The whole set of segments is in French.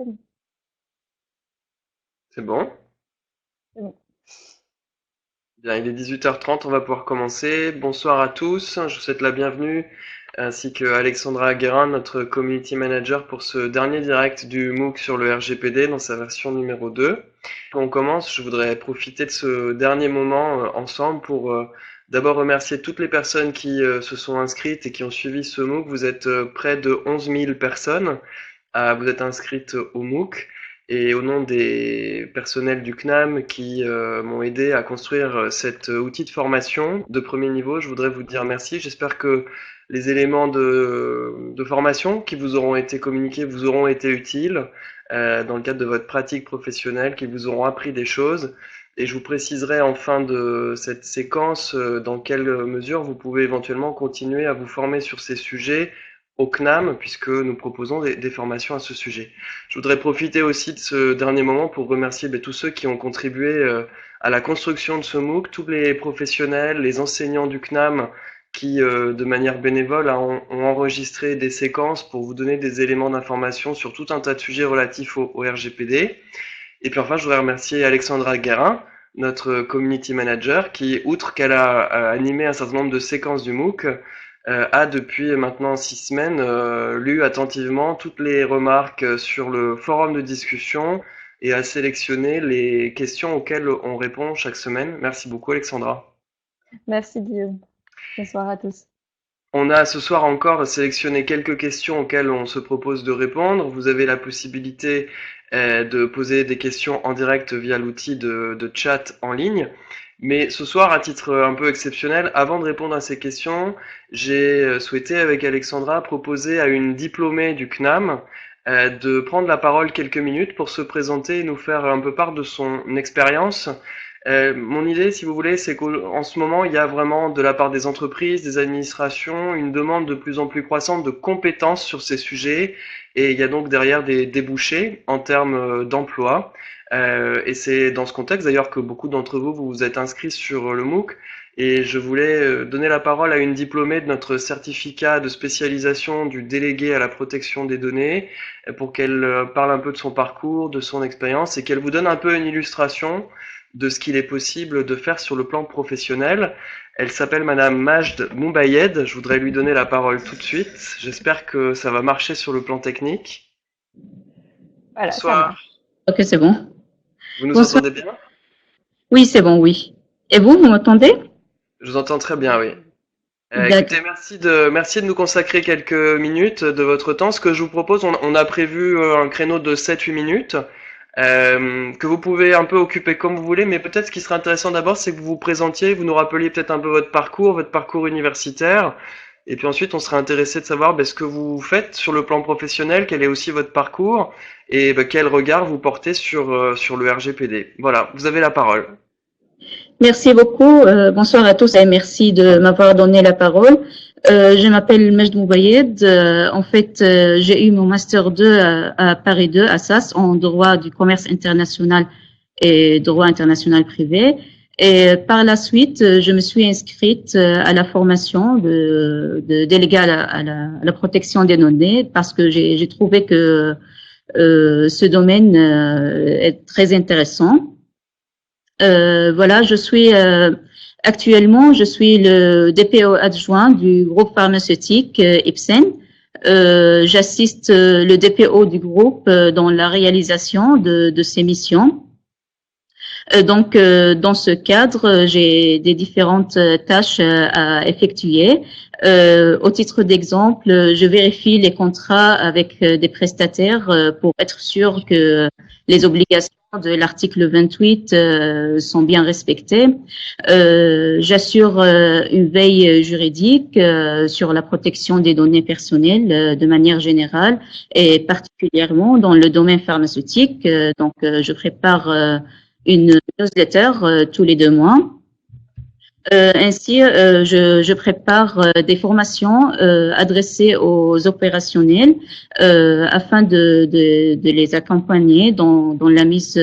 C'est bon. C'est bon? C'est bon. Bien, il est 18h30, on va pouvoir commencer. Bonsoir à tous, je vous souhaite la bienvenue, ainsi que Alexandra Guérin, notre community manager pour ce dernier direct du MOOC sur le RGPD dans sa version numéro 2. Quand on commence, je voudrais profiter de ce dernier moment ensemble pour d'abord remercier toutes les personnes qui se sont inscrites et qui ont suivi ce MOOC. Vous êtes près de 11 000 personnes. Vous êtes inscrite au MOOC et au nom des personnels du CNAM qui m'ont aidé à construire cet outil de formation de premier niveau, je voudrais vous dire merci. J'espère que les éléments de formation qui vous auront été communiqués vous auront été utiles dans le cadre de votre pratique professionnelle, qu'ils vous auront appris des choses. Et je vous préciserai en fin de cette séquence dans quelle mesure vous pouvez éventuellement continuer à vous former sur ces sujets au CNAM, puisque nous proposons des formations à ce sujet. Je voudrais profiter aussi de ce dernier moment pour remercier tous ceux qui ont contribué à la construction de ce MOOC, tous les professionnels, les enseignants du CNAM qui, de manière bénévole, ont enregistré des séquences pour vous donner des éléments d'information sur tout un tas de sujets relatifs au RGPD. Et puis enfin, je voudrais remercier Alexandra Guérin, notre community manager, qui, outre qu'elle a animé un certain nombre de séquences du MOOC, a depuis maintenant 6 semaines lu attentivement toutes les remarques sur le forum de discussion et a sélectionné les questions auxquelles on répond chaque semaine. Merci beaucoup Alexandra. Merci Guillaume. Bonsoir à tous. On a ce soir encore sélectionné quelques questions auxquelles on se propose de répondre. Vous avez la possibilité de poser des questions en direct via l'outil de chat en ligne. Mais ce soir, à titre un peu exceptionnel, avant de répondre à ces questions, j'ai souhaité avec Alexandra proposer à une diplômée du CNAM de prendre la parole quelques minutes pour se présenter et nous faire un peu part de son expérience. Mon idée, si vous voulez, c'est qu'en ce moment, il y a vraiment de la part des entreprises, des administrations, une demande de plus en plus croissante de compétences sur ces sujets, et il y a donc derrière des débouchés en termes d'emploi. Et c'est dans ce contexte d'ailleurs que beaucoup d'entre vous vous êtes inscrits sur le MOOC, et je voulais donner la parole à une diplômée de notre certificat de spécialisation du délégué à la protection des données, pour qu'elle parle un peu de son parcours, de son expérience, et qu'elle vous donne un peu une illustration de ce qu'il est possible de faire sur le plan professionnel. Elle s'appelle Madame Majd Moubayed. Je voudrais lui donner la parole tout de suite. J'espère que ça va marcher sur le plan technique. Voilà, ça Bonsoir. marche. Ok, c'est bon. Vous nous Bonsoir. entendez bien? Oui, c'est bon, oui. Et vous m'entendez? Je vous entends très bien, oui. D'accord. Écoutez, merci de nous consacrer quelques minutes de votre temps. Ce que je vous propose, on a prévu un créneau de 7-8 minutes. Que vous pouvez un peu occuper comme vous voulez, mais peut-être ce qui serait intéressant d'abord, c'est que vous vous présentiez, vous nous rappeliez peut-être un peu votre parcours universitaire, et puis ensuite on serait intéressé de savoir ce que vous faites sur le plan professionnel, quel est aussi votre parcours, et quel regard vous portez sur le RGPD. Voilà, vous avez la parole. Merci beaucoup. Bonsoir à tous et merci de m'avoir donné la parole. Je m'appelle Majd Moubayed. En fait, j'ai eu mon master 2 à Paris 2, à SAS, en droit du commerce international et droit international privé. Et par la suite, je me suis inscrite à la formation de délégué à la protection des données parce que j'ai trouvé que ce domaine est très intéressant. Voilà, actuellement, je suis le DPO adjoint du groupe pharmaceutique Ipsen. J'assiste le DPO du groupe dans la réalisation de ses missions. Donc, dans ce cadre, j'ai des différentes tâches à effectuer. Au titre d'exemple, je vérifie les contrats avec des prestataires pour être sûr que les obligations de l'article 28 sont bien respectées. J'assure une veille juridique sur la protection des données personnelles de manière générale et particulièrement dans le domaine pharmaceutique. Donc, je prépare une newsletter tous les 2 mois. Ainsi, je prépare des formations adressées aux opérationnels afin de les accompagner dans la mise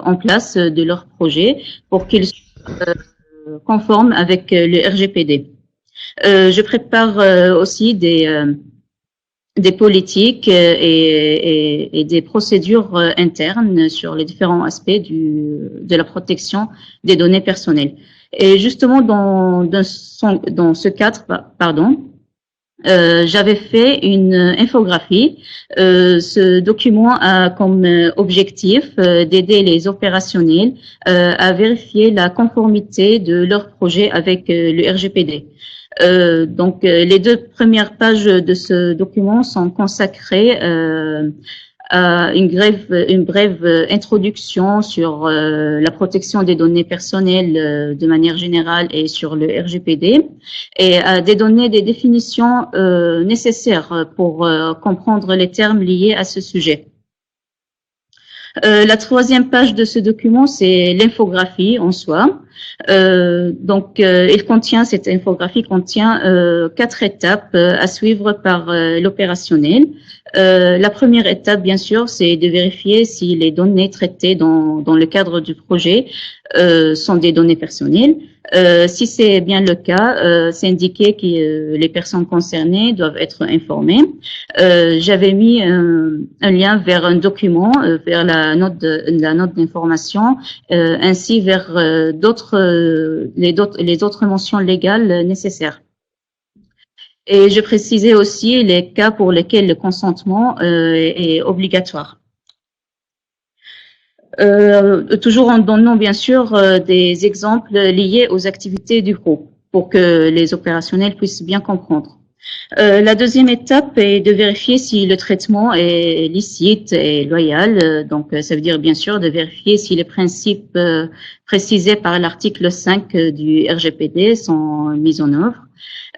en place de leurs projets pour qu'ils soient conformes avec le RGPD. Je prépare aussi des politiques et des procédures internes sur les différents aspects de la protection des données personnelles. Et justement, dans ce cadre, j'avais fait une infographie. Ce document a comme objectif d'aider les opérationnels à vérifier la conformité de leur projet avec le RGPD. Donc, les 2 premières pages de ce document sont consacrées à une brève introduction sur la protection des données personnelles de manière générale et sur le RGPD, et à donner des définitions nécessaires pour comprendre les termes liés à ce sujet. La 3e page de ce document, c'est l'infographie en soi. Cette infographie contient 4 étapes à suivre par l'opérationnel. La première étape, bien sûr, c'est de vérifier si les données traitées dans le cadre du projet sont des données personnelles. Si c'est bien le cas, c'est indiqué que les personnes concernées doivent être informées. J'avais mis un lien vers un document, vers la note d'information, ainsi vers les autres mentions légales nécessaires. Et je précisais aussi les cas pour lesquels le consentement est obligatoire. Toujours en donnant bien sûr des exemples liés aux activités du groupe pour que les opérationnels puissent bien comprendre. La 2e étape est de vérifier si le traitement est licite et loyal. Donc, ça veut dire bien sûr de vérifier si les principes précisés par l'article 5 du RGPD sont mis en œuvre.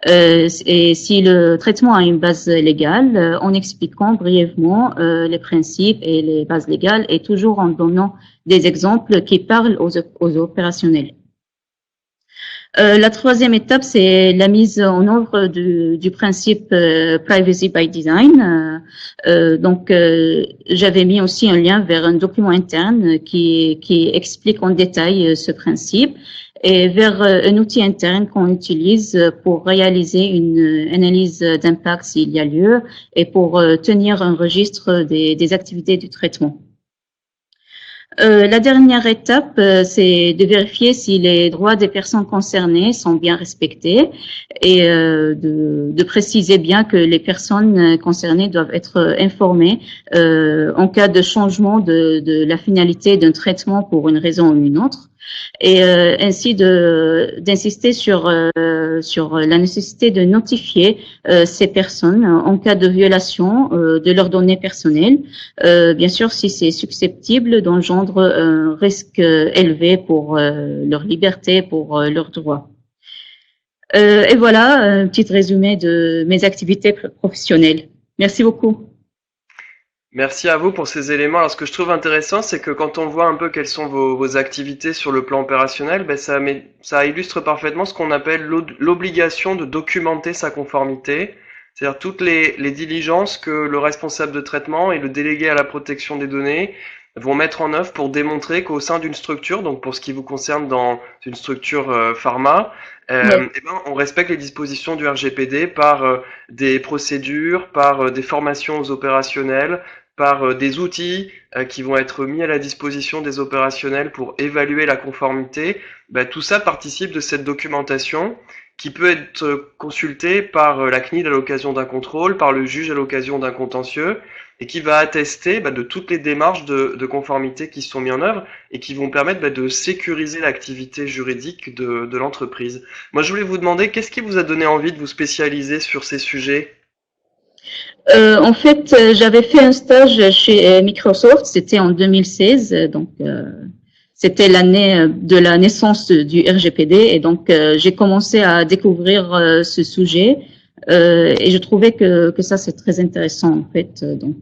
Et si le traitement a une base légale, en expliquant brièvement les principes et les bases légales, et toujours en donnant des exemples qui parlent aux opérationnels. La 3e étape, c'est la mise en œuvre du principe Privacy by Design. J'avais mis aussi un lien vers un document interne qui explique en détail ce principe, et vers un outil interne qu'on utilise pour réaliser une analyse d'impact s'il y a lieu, et pour tenir un registre des activités du traitement. La dernière étape, c'est de vérifier si les droits des personnes concernées sont bien respectés, et de préciser bien que les personnes concernées doivent être informées en cas de changement de la finalité d'un traitement pour une raison ou une autre, et ainsi d'insister sur la nécessité de notifier ces personnes en cas de violation de leurs données personnelles, bien sûr si c'est susceptible d'engendrer un risque élevé pour leur liberté, pour leurs droits. Et voilà un petit résumé de mes activités professionnelles. Merci beaucoup. Merci à vous pour ces éléments. Alors, ce que je trouve intéressant, c'est que quand on voit un peu quelles sont vos activités sur le plan opérationnel, ça illustre parfaitement ce qu'on appelle l'obligation de documenter sa conformité. C'est-à-dire toutes les diligences que le responsable de traitement et le délégué à la protection des données vont mettre en œuvre pour démontrer qu'au sein d'une structure, donc pour ce qui vous concerne dans une structure pharma, on respecte les dispositions du RGPD par des procédures, par des formations aux opérationnels, par des outils qui vont être mis à la disposition des opérationnels pour évaluer la conformité. Tout ça participe de cette documentation qui peut être consultée par la CNIL à l'occasion d'un contrôle, par le juge à l'occasion d'un contentieux, et qui va attester de toutes les démarches de conformité qui sont mises en œuvre et qui vont permettre de sécuriser l'activité juridique de l'entreprise. Moi, je voulais vous demander, qu'est-ce qui vous a donné envie de vous spécialiser sur ces sujets ? En fait, j'avais fait un stage chez Microsoft, c'était en 2016, donc c'était l'année de la naissance du RGPD, et donc j'ai commencé à découvrir ce sujet. Et je trouvais que ça c'est très intéressant en fait, donc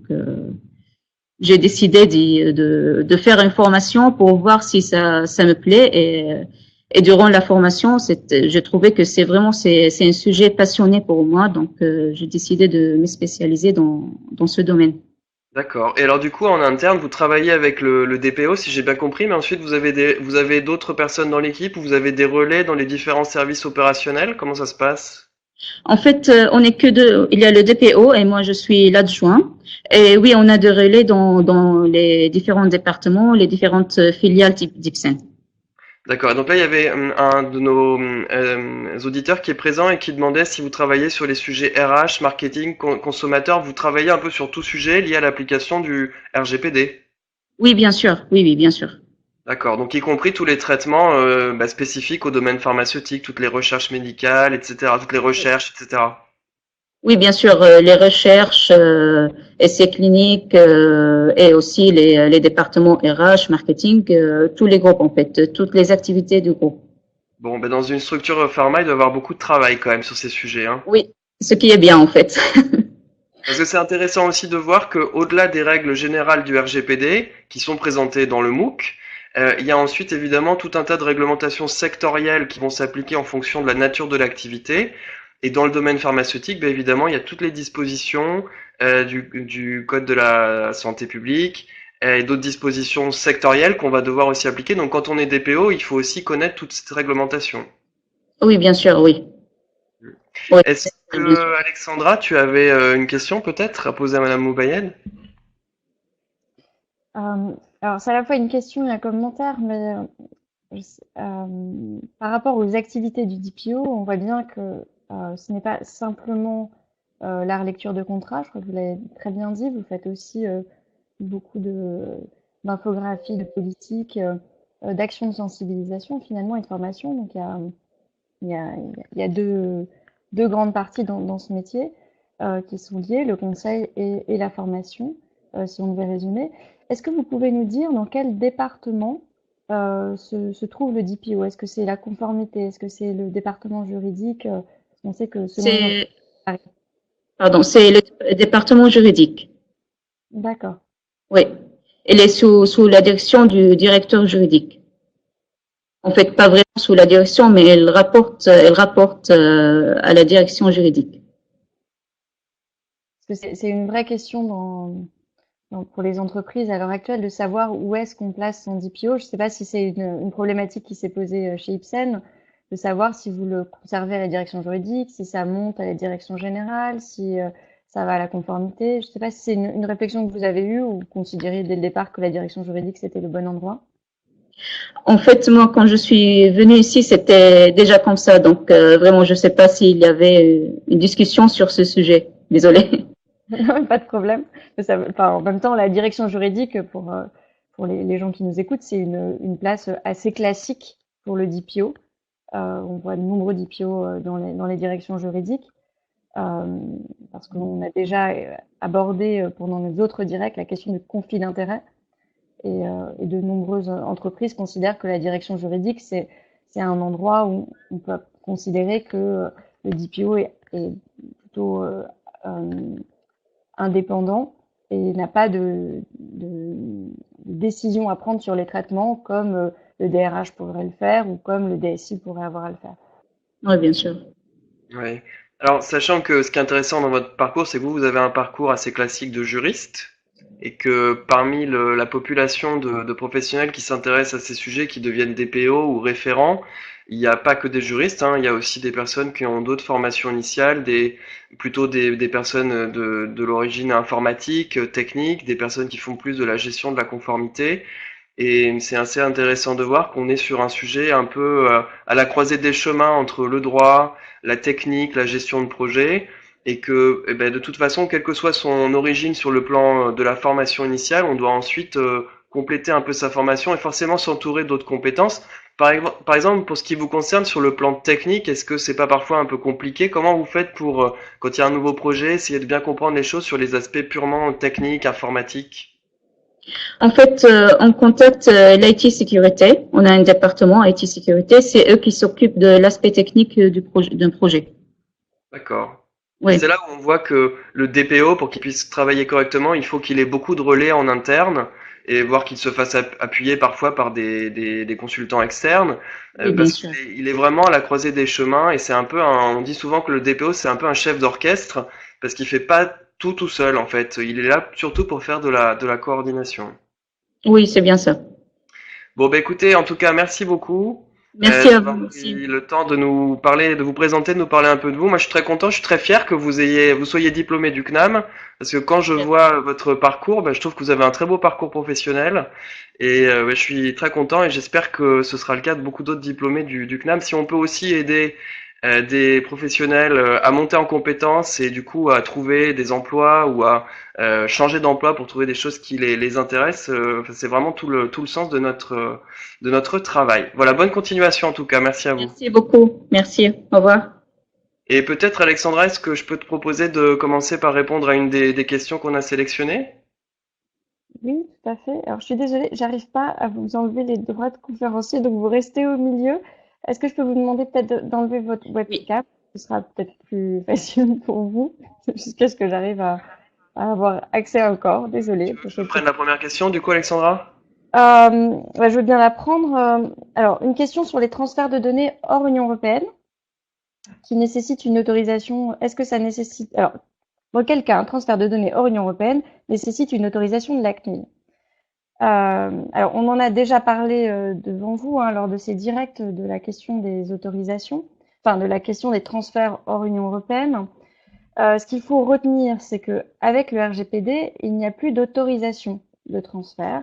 j'ai décidé de faire une formation pour voir si ça me plaît, et durant la formation j'ai trouvé que c'est un sujet passionné pour moi, donc j'ai décidé de me spécialiser dans ce domaine. D'accord. Et alors du coup en interne vous travaillez avec le DPO si j'ai bien compris, mais ensuite vous avez d'autres personnes dans l'équipe, ou vous avez des relais dans les différents services opérationnels, comment ça se passe ? En fait, on est que deux. Il y a le DPO et moi, je suis l'adjoint. Et oui, on a des relais dans les différents départements, les différentes filiales d'Ipsen. D'accord. Donc là, il y avait un de nos auditeurs qui est présent et qui demandait si vous travaillez sur les sujets RH, marketing, consommateur. Vous travaillez un peu sur tout sujet lié à l'application du RGPD. Oui, bien sûr. Oui, oui, bien sûr. D'accord. Donc y compris tous les traitements spécifiques au domaine pharmaceutique, toutes les recherches médicales, etc., toutes les recherches, etc. Oui, bien sûr, les recherches, essais cliniques et aussi les départements RH, marketing, tous les groupes en fait, toutes les activités du groupe. Bon, ben dans une structure pharma, il doit y avoir beaucoup de travail quand même sur ces sujets, hein. Oui, ce qui est bien en fait. Parce que c'est intéressant aussi de voir que, au-delà des règles générales du RGPD, qui sont présentées dans le MOOC, il y a ensuite évidemment tout un tas de réglementations sectorielles qui vont s'appliquer en fonction de la nature de l'activité. Et dans le domaine pharmaceutique, ben évidemment, il y a toutes les dispositions du Code de la santé publique et d'autres dispositions sectorielles qu'on va devoir aussi appliquer. Donc quand on est DPO, il faut aussi connaître toutes ces réglementations. Oui, bien sûr, oui. Oui, Est-ce bien sûr. que, Alexandra, tu avais une question peut-être à poser à Madame Moubayed? Alors, c'est à la fois une question et un commentaire, mais par rapport aux activités du DPO, on voit bien que ce n'est pas simplement la relecture de contrat. Je crois que vous l'avez très bien dit. Vous faites aussi beaucoup d'infographies, de politiques, d'actions de sensibilisation finalement et de formation. Donc, il y a deux grandes parties dans ce métier qui sont liées, le conseil et la formation, si on devait résumer. Est-ce que vous pouvez nous dire dans quel département se trouve le DPO? Est-ce que c'est la conformité? Est-ce que c'est le département juridique? On sait que selon les C'est, entreprises. pardon, c'est le département juridique. D'accord. Oui. Elle est sous la direction du directeur juridique. En fait, pas vraiment sous la direction, mais elle rapporte à la direction juridique. Parce que c'est une vraie question pour les entreprises à l'heure actuelle de savoir où est-ce qu'on place son DPO. Je ne sais pas si c'est une problématique qui s'est posée chez Ipsen, de savoir si vous le conservez à la direction juridique, si ça monte à la direction générale, si ça va à la conformité. Je ne sais pas si c'est une réflexion que vous avez eue ou vous considériez dès le départ que la direction juridique, c'était le bon endroit. En fait, moi, quand je suis venue ici, c'était déjà comme ça. Donc, vraiment, je ne sais pas s'il y avait une discussion sur ce sujet. Désolée. Non, pas de problème. Enfin, en même temps, la direction juridique, pour les gens qui nous écoutent, c'est une place assez classique pour le DPO. On voit de nombreux DPO dans les directions juridiques, euh, parce qu'on a déjà abordé pendant nos autres directs la question du conflit d'intérêts. Et de nombreuses entreprises considèrent que la direction juridique, c'est un endroit où on peut considérer que le DPO est plutôt indépendant et n'a pas de décision à prendre sur les traitements comme le DRH pourrait le faire ou comme le DSI pourrait avoir à le faire. Oui, bien sûr. Oui. Alors, sachant que ce qui est intéressant dans votre parcours, c'est que vous avez un parcours assez classique de juriste et que parmi la population de professionnels qui s'intéressent à ces sujets, qui deviennent DPO ou référents, il n'y a pas que des juristes, hein, il y a aussi des personnes qui ont d'autres formations initiales, plutôt des personnes de l'origine informatique, technique, des personnes qui font plus de la gestion de la conformité. Et c'est assez intéressant de voir qu'on est sur un sujet un peu à la croisée des chemins entre le droit, la technique, la gestion de projet, et que eh ben, de toute façon, quelle que soit son origine sur le plan de la formation initiale, on doit ensuite compléter un peu sa formation et forcément s'entourer d'autres compétences. Par exemple, pour ce qui vous concerne sur le plan technique, est-ce que c'est pas parfois un peu compliqué? Comment vous faites pour, quand il y a un nouveau projet, essayer de bien comprendre les choses sur les aspects purement techniques, informatiques? En fait, on contacte l'IT sécurité. On a un département IT sécurité. C'est eux qui s'occupent de l'aspect technique d'un projet. D'accord. Et Oui, c'est là où on voit que le DPO, pour qu'il puisse travailler correctement, il faut qu'il ait beaucoup de relais en interne et voir qu'il se fasse appuyer parfois par des consultants externes, oui, bien parce sûr. qu'il est vraiment à la croisée des chemins et c'est un peu on dit souvent que le DPO c'est un peu un chef d'orchestre parce qu'il fait pas tout seul en fait. Il est là surtout pour faire de la coordination. Oui, c'est bien ça. Bon bah écoutez, en tout cas merci beaucoup. Merci à D'avoir vous pris aussi. le temps de nous parler, de vous présenter, de nous parler un peu de vous. Moi, je suis très content, je suis très fier que vous soyez diplômé du CNAM, parce que quand je vois votre parcours, je trouve que vous avez un très beau parcours professionnel, et je suis très content et j'espère que ce sera le cas de beaucoup d'autres diplômés du CNAM. Si on peut aussi aider des professionnels à monter en compétences et du coup à trouver des emplois ou à changer d'emploi pour trouver des choses qui les intéressent, c'est vraiment tout le sens de notre travail. Voilà, bonne continuation en tout cas, merci à vous. Merci beaucoup. Merci. Au revoir. Et peut-être Alexandra, est-ce que je peux te proposer de commencer par répondre à une des questions qu'on a sélectionnées? Oui, tout à fait. Alors, je suis désolée, j'arrive pas à vous enlever les droits de conférencier, donc vous restez au milieu. Est-ce que je peux vous demander peut-être d'enlever votre Oui. webcam? Ce sera peut-être plus facile pour vous, jusqu'à ce que j'arrive à avoir accès encore. Tu Désolée veux pour que je cette prenne petite. la première question du coup, Alexandra? Je veux bien la prendre. Alors, une question sur les transferts de données hors Union européenne qui nécessitent une autorisation. Est-ce que ça nécessite, alors, dans quel cas un transfert de données hors Union européenne nécessite une autorisation de la CNIL? Alors, on en a déjà parlé devant vous hein, lors de ces directs de la question des autorisations, enfin de la question des transferts hors Union européenne. Ce qu'il faut retenir, c'est que avec le RGPD, il n'y a plus d'autorisation de transfert.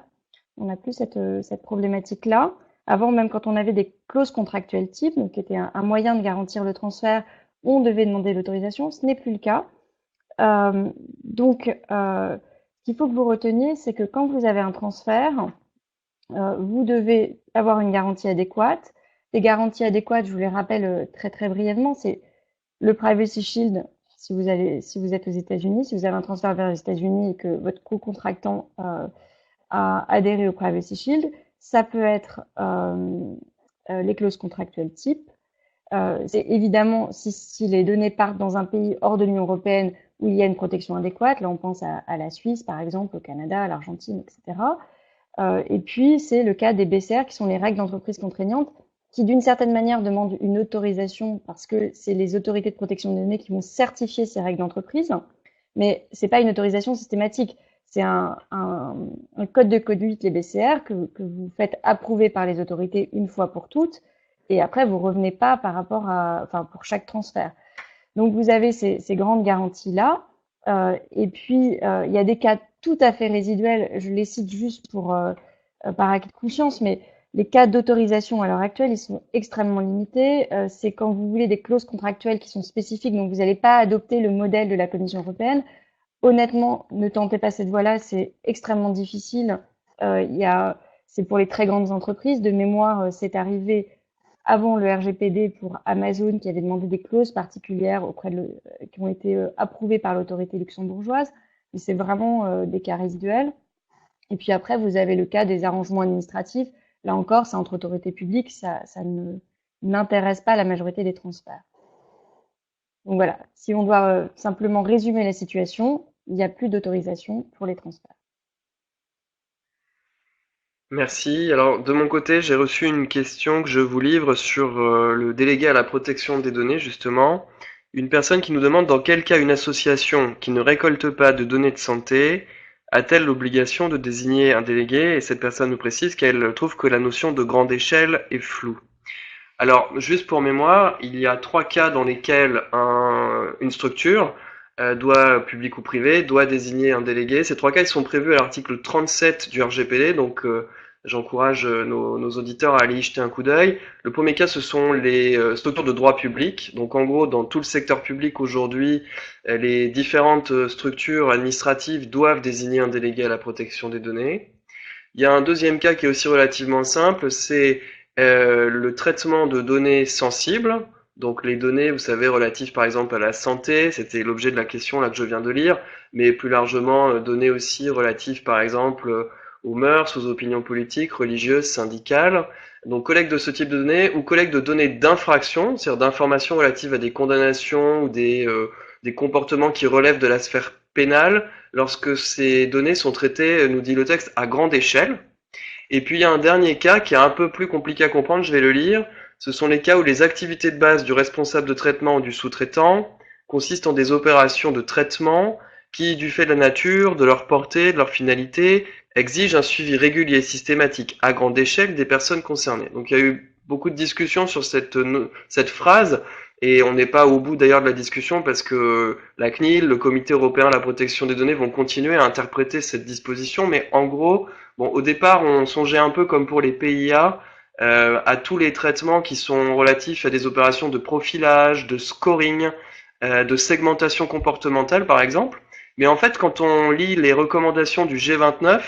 On n'a plus cette problématique-là. Avant, même quand on avait des clauses contractuelles types, donc qui étaient un moyen de garantir le transfert, on devait demander l'autorisation. Ce n'est plus le cas. Ce qu'il faut que vous reteniez, c'est que quand vous avez un transfert, vous devez avoir une garantie adéquate. Les garanties adéquates, je vous les rappelle très très brièvement, c'est le Privacy Shield si vous êtes aux États-Unis, si vous avez un transfert vers les États-Unis et que votre co-contractant a adhéré au Privacy Shield, ça peut être les clauses contractuelles type. C'est évidemment si les données partent dans un pays hors de l'Union européenne où il y a une protection adéquate, là on pense à la Suisse par exemple, au Canada, à l'Argentine, etc. Et puis, c'est le cas des BCR, qui sont les règles d'entreprise contraignantes, qui d'une certaine manière demandent une autorisation parce que c'est les autorités de protection des données qui vont certifier ces règles d'entreprise. Mais c'est pas une autorisation systématique. C'est un code de conduite, les BCR, que vous faites approuver par les autorités une fois pour toutes. Et après, vous revenez pas par rapport enfin, pour chaque transfert. Donc, vous avez ces grandes garanties-là. Et puis, il y a des cas tout à fait résiduels. Je les cite juste par acquis de conscience, mais les cas d'autorisation à l'heure actuelle, ils sont extrêmement limités. C'est quand vous voulez des clauses contractuelles qui sont spécifiques, donc vous n'allez pas adopter le modèle de la Commission européenne. Honnêtement, ne tentez pas cette voie-là, c'est extrêmement difficile. C'est pour les très grandes entreprises. De mémoire, c'est arrivé avant le RGPD pour Amazon qui avait demandé des clauses particulières qui ont été approuvées par l'autorité luxembourgeoise. Mais c'est vraiment des cas résiduels. Et puis après, vous avez le cas des arrangements administratifs. Là encore, c'est entre autorités publiques, ça n'intéresse pas la majorité des transferts. Donc voilà, si on doit simplement résumer la situation, il n'y a plus d'autorisation pour les transferts. Merci. Alors, de mon côté, j'ai reçu une question que je vous livre sur le délégué à la protection des données, justement. Une personne qui nous demande dans quel cas une association qui ne récolte pas de données de santé a-t-elle l'obligation de désigner un délégué? Et cette personne nous précise qu'elle trouve que la notion de grande échelle est floue. Alors, juste pour mémoire, il y a trois cas dans lesquels une structure, public ou privé, doit désigner un délégué. Ces trois cas, ils sont prévus à l'article 37 du RGPD, donc j'encourage nos auditeurs à aller y jeter un coup d'œil. Le premier cas, ce sont les structures de droit public. Donc en gros, dans tout le secteur public aujourd'hui, les différentes structures administratives doivent désigner un délégué à la protection des données. Il y a un deuxième cas qui est aussi relativement simple, c'est le traitement de données sensibles. Donc les données, vous savez, relatives par exemple à la santé, c'était l'objet de la question là que je viens de lire, mais plus largement données aussi relatives par exemple aux mœurs, aux opinions politiques, religieuses, syndicales. Donc collecte de ce type de données ou collecte de données d'infraction, c'est-à-dire d'informations relatives à des condamnations ou des comportements qui relèvent de la sphère pénale, lorsque ces données sont traitées, nous dit le texte, à grande échelle. Et puis il y a un dernier cas qui est un peu plus compliqué à comprendre, je vais le lire. Ce sont les cas où les activités de base du responsable de traitement ou du sous-traitant consistent en des opérations de traitement qui, du fait de la nature, de leur portée, de leur finalité, exigent un suivi régulier et systématique à grande échelle des personnes concernées. Donc il y a eu beaucoup de discussions sur cette phrase. Et on n'est pas au bout d'ailleurs de la discussion parce que la CNIL, le Comité européen de la protection des données vont continuer à interpréter cette disposition. Mais en gros, bon, au départ, on songeait un peu comme pour les PIA, à tous les traitements qui sont relatifs à des opérations de profilage, de scoring, de segmentation comportementale par exemple. Mais en fait, quand on lit les recommandations du G29,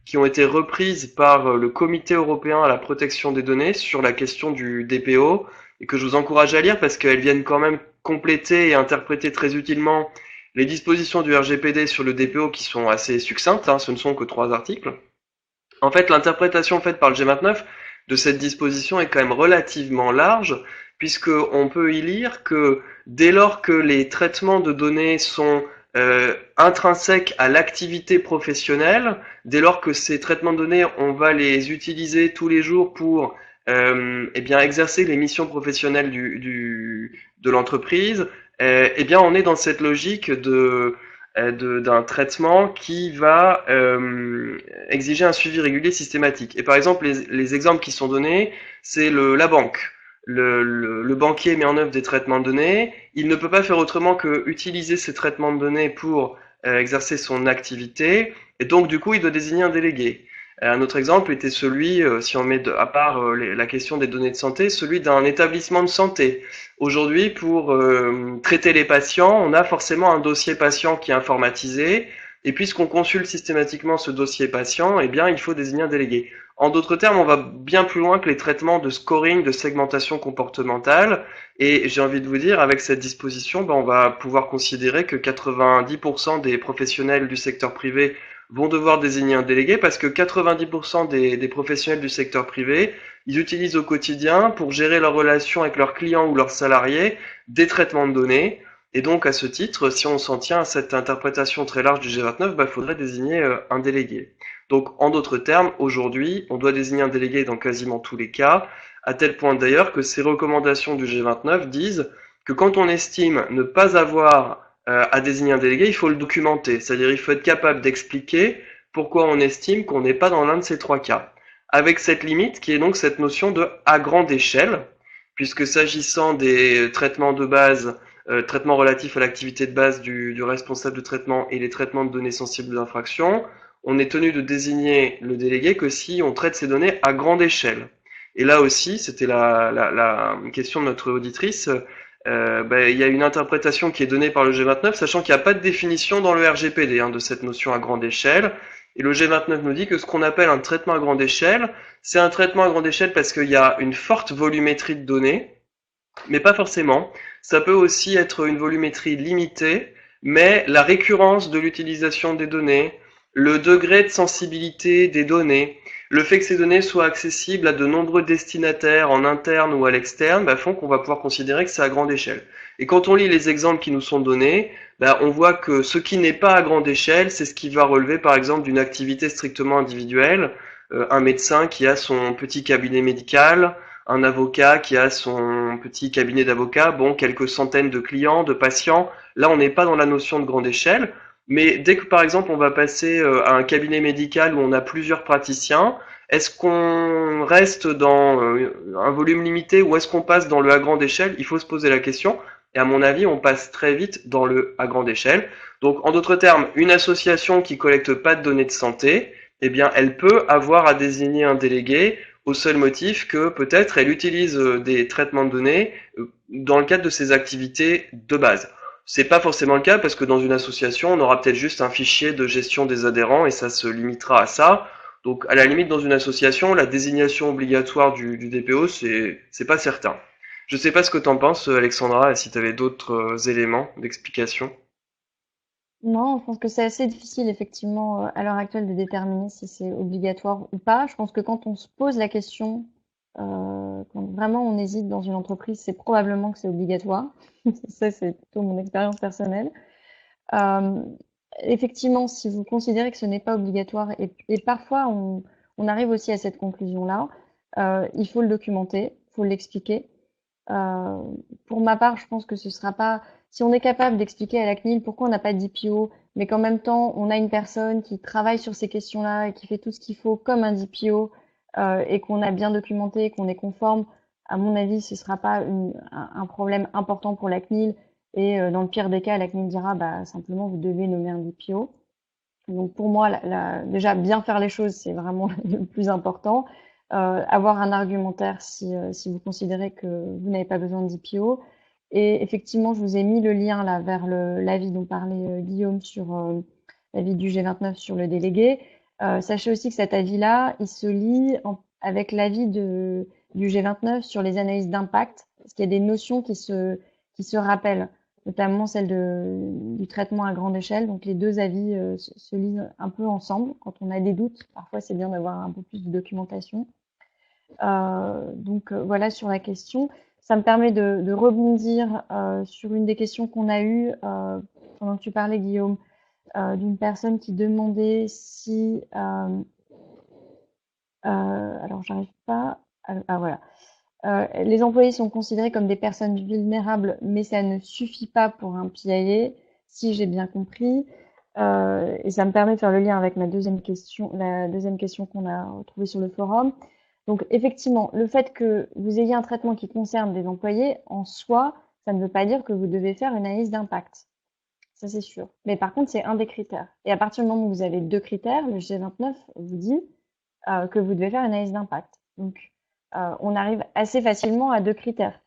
qui ont été reprises par le Comité européen à la protection des données sur la question du DPO, et que je vous encourage à lire parce qu'elles viennent quand même compléter et interpréter très utilement les dispositions du RGPD sur le DPO qui sont assez succinctes, hein, ce ne sont que 3 articles. En fait, l'interprétation faite par le G29 de cette disposition est quand même relativement large, puisqu'on peut y lire que dès lors que les traitements de données sont intrinsèques à l'activité professionnelle, dès lors que ces traitements de données, on va les utiliser tous les jours pour eh bien, exercer les missions professionnelles de l'entreprise, eh bien, on est dans cette logique d'un traitement qui va exiger un suivi régulier systématique. Et par exemple, les exemples qui sont donnés, c'est la banque. Le banquier met en œuvre des traitements de données. Il ne peut pas faire autrement que utiliser ces traitements de données pour exercer son activité. Et donc, du coup, il doit désigner un délégué. Un autre exemple était celui, si on met à part la question des données de santé, celui d'un établissement de santé. Aujourd'hui, pour traiter les patients, on a forcément un dossier patient qui est informatisé, et puisqu'on consulte systématiquement ce dossier patient, eh bien, il faut désigner un délégué. En d'autres termes, on va bien plus loin que les traitements de scoring, de segmentation comportementale, et j'ai envie de vous dire, avec cette disposition, ben, on va pouvoir considérer que 90% des professionnels du secteur privé vont devoir désigner un délégué parce que 90% des professionnels du secteur privé, ils utilisent au quotidien pour gérer leurs relations avec leurs clients ou leurs salariés des traitements de données. Et donc, à ce titre, si on s'en tient à cette interprétation très large du G29, il faudrait désigner un délégué. Donc, en d'autres termes, aujourd'hui, on doit désigner un délégué dans quasiment tous les cas, à tel point d'ailleurs que ces recommandations du G29 disent que quand on estime ne pas avoir à désigner un délégué, il faut le documenter. C'est-à-dire il faut être capable d'expliquer pourquoi on estime qu'on n'est pas dans l'un de ces 3 cas. Avec cette limite qui est donc cette notion de à grande échelle, puisque s'agissant des traitements de base, traitements relatifs à l'activité de base du responsable de traitement et les traitements de données sensibles d'infraction, on est tenu de désigner le délégué que si on traite ces données à grande échelle. Et là aussi, c'était la question de notre auditrice, il y a une interprétation qui est donnée par le G29, sachant qu'il n'y a pas de définition dans le RGPD de cette notion à grande échelle. Et le G29 nous dit que ce qu'on appelle un traitement à grande échelle, c'est un traitement à grande échelle parce qu'il y a une forte volumétrie de données, mais pas forcément. Ça peut aussi être une volumétrie limitée, mais la récurrence de l'utilisation des données, le degré de sensibilité des données, le fait que ces données soient accessibles à de nombreux destinataires en interne ou à l'externe, font qu'on va pouvoir considérer que c'est à grande échelle. Et quand on lit les exemples qui nous sont donnés, on voit que ce qui n'est pas à grande échelle, c'est ce qui va relever par exemple d'une activité strictement individuelle, un médecin qui a son petit cabinet médical, un avocat qui a son petit cabinet d'avocats, bon, quelques centaines de clients, de patients. Là, on n'est pas dans la notion de grande échelle. Mais dès que, par exemple, on va passer à un cabinet médical où on a plusieurs praticiens, est-ce qu'on reste dans un volume limité ou est-ce qu'on passe dans le à grande échelle? Il faut se poser la question. Et à mon avis, on passe très vite dans le à grande échelle. Donc, en d'autres termes, une association qui collecte pas de données de santé, eh bien, elle peut avoir à désigner un délégué au seul motif que peut-être elle utilise des traitements de données dans le cadre de ses activités de base. C'est pas forcément le cas parce que dans une association, on aura peut-être juste un fichier de gestion des adhérents et ça se limitera à ça. Donc, à la limite, dans une association, la désignation obligatoire du DPO, c'est pas certain. Je sais pas ce que t'en penses, Alexandra, et si tu avais d'autres éléments d'explication. Non, je pense que c'est assez difficile, effectivement, à l'heure actuelle, de déterminer si c'est obligatoire ou pas. Je pense que quand on se pose la question, quand vraiment on hésite dans une entreprise, c'est probablement que c'est obligatoire. Ça, c'est plutôt mon expérience personnelle. Euh, Effectivement, si vous considérez que ce n'est pas obligatoire, et parfois on arrive aussi à cette conclusion-là, il faut le documenter, il faut l'expliquer. Euh, pour ma part, je pense que ce sera pas. Si on est capable d'expliquer à la CNIL pourquoi on n'a pas de DPO, mais qu'en même temps on a une personne qui travaille sur ces questions-là et qui fait tout ce qu'il faut comme un DPO, et qu'on a bien documenté, qu'on est conforme, à mon avis, ce sera pas un problème important pour la CNIL. Et dans le pire des cas, la CNIL dira bah, simplement vous devez nommer un DPO. Donc pour moi, déjà bien faire les choses, c'est vraiment le plus important. Avoir un argumentaire si vous considérez que vous n'avez pas besoin de DPO. Et effectivement, je vous ai mis le lien là vers l'avis dont parlait Guillaume sur l'avis du G29 sur le délégué. Sachez aussi que cet avis-là, il se lie avec l'avis du G29 sur les analyses d'impact, parce qu'il y a des notions qui se rappellent, notamment celle du traitement à grande échelle. Donc les deux avis se lisent un peu ensemble. Quand on a des doutes, parfois c'est bien d'avoir un peu plus de documentation. Donc voilà sur la question. Ça me permet de rebondir sur une des questions qu'on a eues pendant que tu parlais, Guillaume, d'une personne qui demandait si alors j'arrive pas voilà. Les employés sont considérés comme des personnes vulnérables, mais ça ne suffit pas pour un PIA, si j'ai bien compris. Et ça me permet de faire le lien avec ma deuxième question, la deuxième question qu'on a retrouvée sur le forum. Donc effectivement, le fait que vous ayez un traitement qui concerne des employés, en soi, ça ne veut pas dire que vous devez faire une analyse d'impact. Ça, c'est sûr. Mais par contre, c'est un des critères. Et à partir du moment où vous avez deux critères, le G29 vous dit que vous devez faire une analyse d'impact. Donc, on arrive assez facilement à deux critères.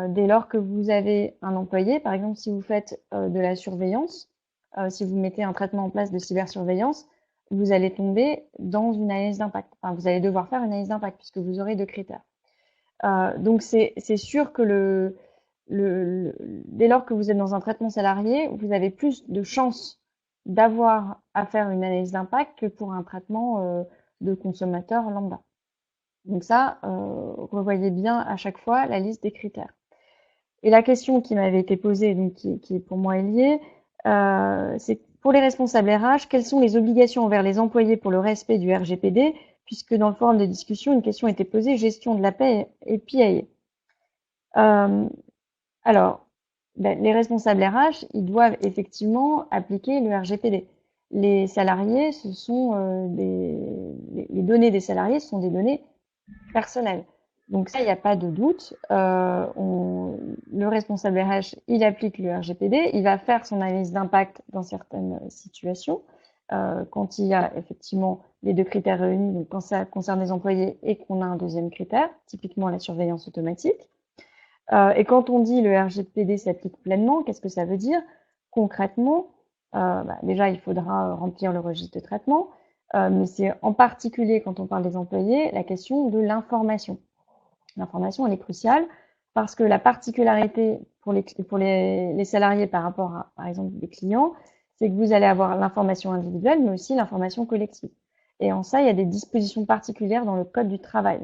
Dès lors que vous avez un employé, par exemple, si vous faites de la surveillance, si vous mettez un traitement en place de cybersurveillance, vous allez tomber dans une analyse d'impact. Enfin, vous allez devoir faire une analyse d'impact puisque vous aurez deux critères. Donc, c'est sûr que dès lors que vous êtes dans un traitement salarié, vous avez plus de chances d'avoir à faire une analyse d'impact que pour un traitement de consommateur lambda. Donc ça, revoyez bien à chaque fois la liste des critères. Et la question qui m'avait été posée, donc qui pour moi est liée, c'est pour les responsables RH, quelles sont les obligations envers les employés pour le respect du RGPD, puisque dans le forum de discussion, une question était posée, gestion de la paie et PIA. Alors, les responsables RH, ils doivent effectivement appliquer le RGPD. Les salariés, ce sont les données des salariés sont des données personnelles. Donc ça, il n'y a pas de doute. Le responsable RH, il applique le RGPD, il va faire son analyse d'impact dans certaines situations, quand il y a effectivement les deux critères réunis, donc quand ça concerne les employés et qu'on a un deuxième critère, typiquement la surveillance automatique. Et quand on dit le RGPD s'applique pleinement, qu'est-ce que ça veut dire concrètement? Déjà, il faudra remplir le registre de traitement, mais c'est en particulier quand on parle des employés, la question de l'information. L'information, elle est cruciale parce que la particularité pour les salariés par rapport à, par exemple, des clients, c'est que vous allez avoir l'information individuelle, mais aussi l'information collective. Et en ça, il y a des dispositions particulières dans le Code du travail.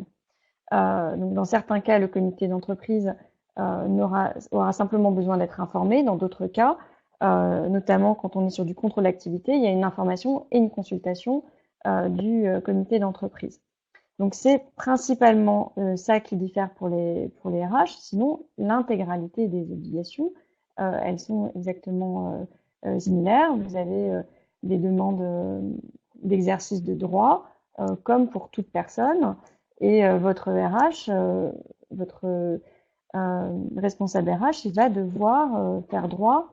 Donc, dans certains cas, le comité d'entreprise aura simplement besoin d'être informé. Dans d'autres cas, notamment quand on est sur du contrôle d'activité, il y a une information et une consultation du comité d'entreprise. Donc c'est principalement ça qui diffère pour les RH. Sinon, l'intégralité des obligations, elles sont exactement similaires. Vous avez des demandes d'exercice de droit, comme pour toute personne. Et votre RH, votre responsable RH, il va devoir faire droit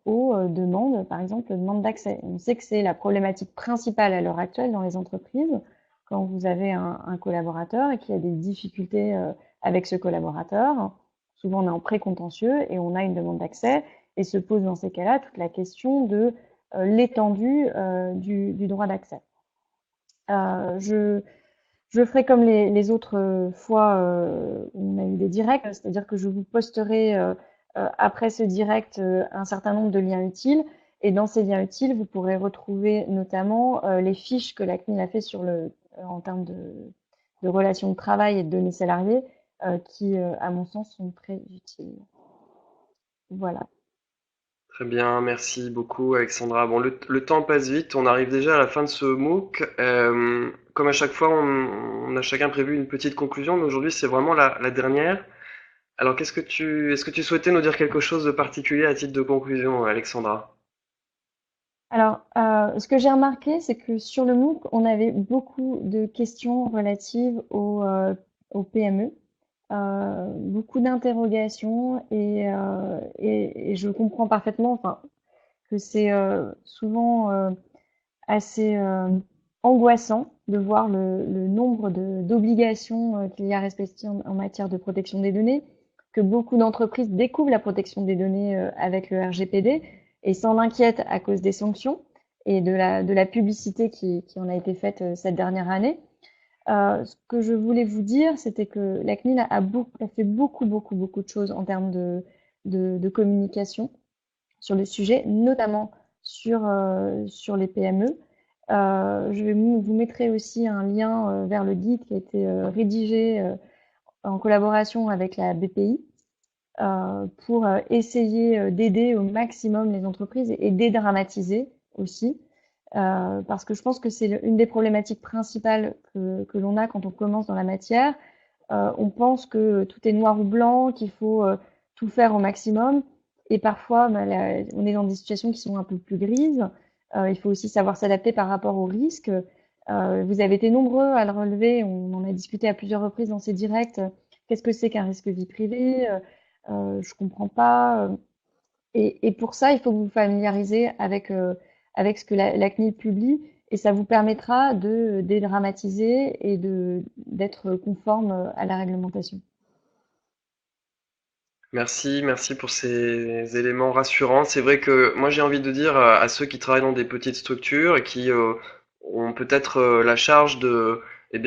aux demandes, par exemple, demandes d'accès. On sait que c'est la problématique principale à l'heure actuelle dans les entreprises, quand vous avez un collaborateur et qu'il y a des difficultés avec ce collaborateur. Souvent, on est en précontentieux et on a une demande d'accès et se pose dans ces cas-là toute la question de l'étendue du droit d'accès. Je ferai comme les autres fois où on a eu des directs, c'est-à-dire que je vous posterai après ce direct un certain nombre de liens utiles. Et dans ces liens utiles, vous pourrez retrouver notamment les fiches que la CNIL a fait en termes de relations de travail et de données salariées, qui, à mon sens, sont très utiles. Voilà. Très bien, merci beaucoup Alexandra. Bon, le temps passe vite, on arrive déjà à la fin de ce MOOC. Comme à chaque fois, on a chacun prévu une petite conclusion, mais aujourd'hui c'est vraiment la dernière. Alors, est-ce que tu souhaitais nous dire quelque chose de particulier à titre de conclusion, Alexandra? Alors, ce que j'ai remarqué, c'est que sur le MOOC, on avait beaucoup de questions relatives aux PME. beaucoup d'interrogations et je comprends parfaitement, enfin, que c'est souvent assez angoissant de voir le nombre d'obligations qu'il y a à respecter en matière de protection des données, que beaucoup d'entreprises découvrent la protection des données avec le RGPD et s'en inquiètent à cause des sanctions et de la publicité qui en a été faite cette dernière année. Ce que je voulais vous dire, c'était que la CNIL a fait beaucoup de choses en termes de communication sur le sujet, notamment sur les PME. Vous mettrai aussi un lien vers le guide qui a été rédigé en collaboration avec la BPI pour essayer d'aider au maximum les entreprises et dédramatiser aussi. Parce que je pense que c'est une des problématiques principales que l'on a quand on commence dans la matière. On pense que tout est noir ou blanc, qu'il faut tout faire au maximum. Et parfois, on est dans des situations qui sont un peu plus grises. Il faut aussi savoir s'adapter par rapport aux risques. Vous avez été nombreux à le relever. On en a discuté à plusieurs reprises dans ces directs. Qu'est-ce que c'est qu'un risque vie privée? Je comprends pas. Et pour ça, il faut que vous vous familiarisez avec ce que la CNIL publie et ça vous permettra de dédramatiser et d'être conforme à la réglementation. Merci pour ces éléments rassurants. C'est vrai que moi j'ai envie de dire à ceux qui travaillent dans des petites structures et qui ont peut-être la charge de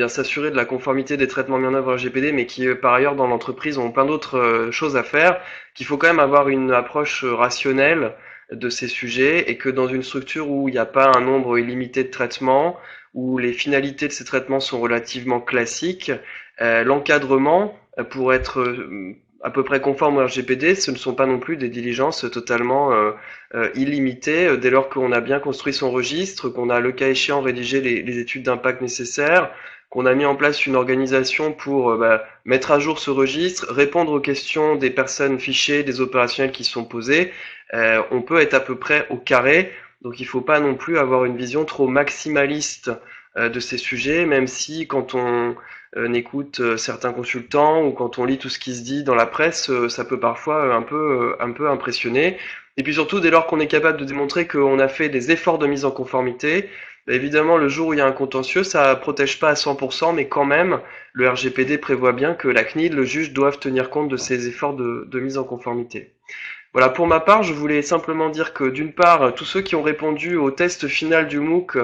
s'assurer de la conformité des traitements mis en œuvre RGPD, mais qui par ailleurs dans l'entreprise ont plein d'autres choses à faire, qu'il faut quand même avoir une approche rationnelle de ces sujets et que dans une structure où il n'y a pas un nombre illimité de traitements, où les finalités de ces traitements sont relativement classiques, l'encadrement pour être à peu près conforme au RGPD, ce ne sont pas non plus des diligences totalement illimitées dès lors qu'on a bien construit son registre, qu'on a le cas échéant rédigé les études d'impact nécessaires, qu'on a mis en place une organisation pour mettre à jour ce registre, répondre aux questions des personnes fichées, des opérationnels qui sont posés. On peut être à peu près au carré, donc il ne faut pas non plus avoir une vision trop maximaliste de ces sujets, même si quand on écoute certains consultants ou quand on lit tout ce qui se dit dans la presse, ça peut parfois un peu impressionner. Et puis surtout, dès lors qu'on est capable de démontrer qu'on a fait des efforts de mise en conformité, bah évidemment, le jour où il y a un contentieux, ça protège pas à 100%, mais quand même, le RGPD prévoit bien que la CNIL, le juge, doivent tenir compte de ces efforts de mise en conformité. Voilà, pour ma part, je voulais simplement dire que d'une part, tous ceux qui ont répondu au test final du MOOC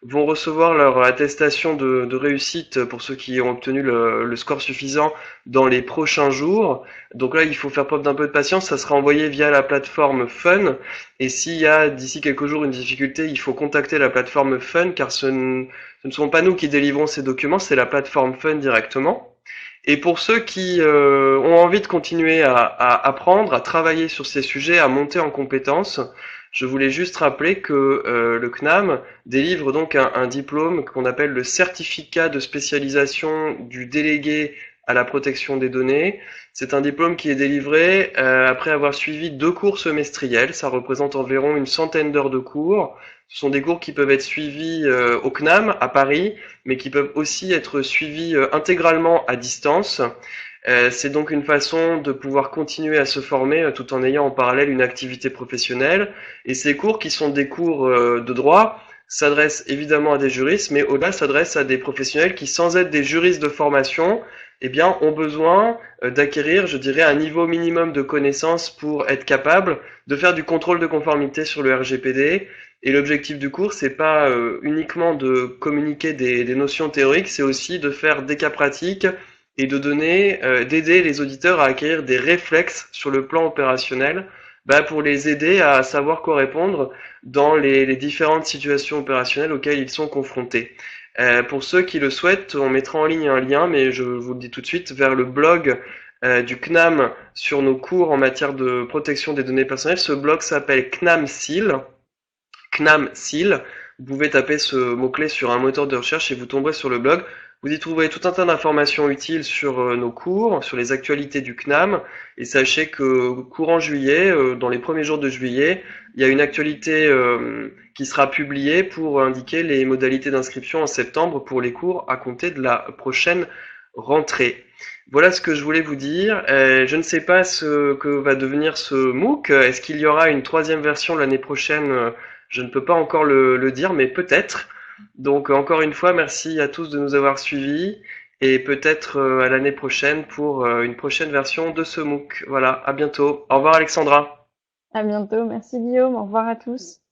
vont recevoir leur attestation de réussite pour ceux qui ont obtenu le score suffisant dans les prochains jours. Donc là, il faut faire preuve d'un peu de patience, ça sera envoyé via la plateforme Fun. Et s'il y a d'ici quelques jours une difficulté, il faut contacter la plateforme Fun car ce ne sont pas nous qui délivrons ces documents, c'est la plateforme Fun directement. Et pour ceux qui ont envie de continuer à apprendre, à travailler sur ces sujets, à monter en compétences, je voulais juste rappeler que le CNAM délivre donc un diplôme qu'on appelle le certificat de spécialisation du délégué à la protection des données. C'est un diplôme qui est délivré après avoir suivi 2 cours semestriels. Ça représente environ une centaine d'heures de cours. Ce sont des cours qui peuvent être suivis au CNAM à Paris, mais qui peuvent aussi être suivis intégralement à distance. C'est donc une façon de pouvoir continuer à se former tout en ayant en parallèle une activité professionnelle. Et ces cours, qui sont des cours de droit, s'adressent évidemment à des juristes, mais au-delà s'adressent à des professionnels qui, sans être des juristes de formation, eh bien, ont besoin d'acquérir, je dirais, un niveau minimum de connaissances pour être capable de faire du contrôle de conformité sur le RGPD. Et l'objectif du cours, c'est pas uniquement de communiquer des notions théoriques, c'est aussi de faire des cas pratiques et de donner, d'aider les auditeurs à acquérir des réflexes sur le plan opérationnel, pour les aider à savoir quoi répondre dans les différentes situations opérationnelles auxquelles ils sont confrontés. Pour ceux qui le souhaitent, on mettra en ligne un lien, mais je vous le dis tout de suite, vers le blog du CNAM sur nos cours en matière de protection des données personnelles. Ce blog s'appelle CNAMSEAL. CNAMSEAL. Vous pouvez taper ce mot-clé sur un moteur de recherche et vous tomberez sur le blog. Vous y trouverez tout un tas d'informations utiles sur nos cours, sur les actualités du CNAM. Et sachez que courant juillet, dans les premiers jours de juillet, il y a une actualité qui sera publiée pour indiquer les modalités d'inscription en septembre pour les cours à compter de la prochaine rentrée. Voilà ce que je voulais vous dire. Je ne sais pas ce que va devenir ce MOOC. Est-ce qu'il y aura une troisième version l'année prochaine? Je ne peux pas encore le dire, mais peut-être. Donc encore une fois, merci à tous de nous avoir suivis et peut-être à l'année prochaine pour une prochaine version de ce MOOC. Voilà, à bientôt. Au revoir Alexandra. À bientôt. Merci Guillaume. Au revoir à tous.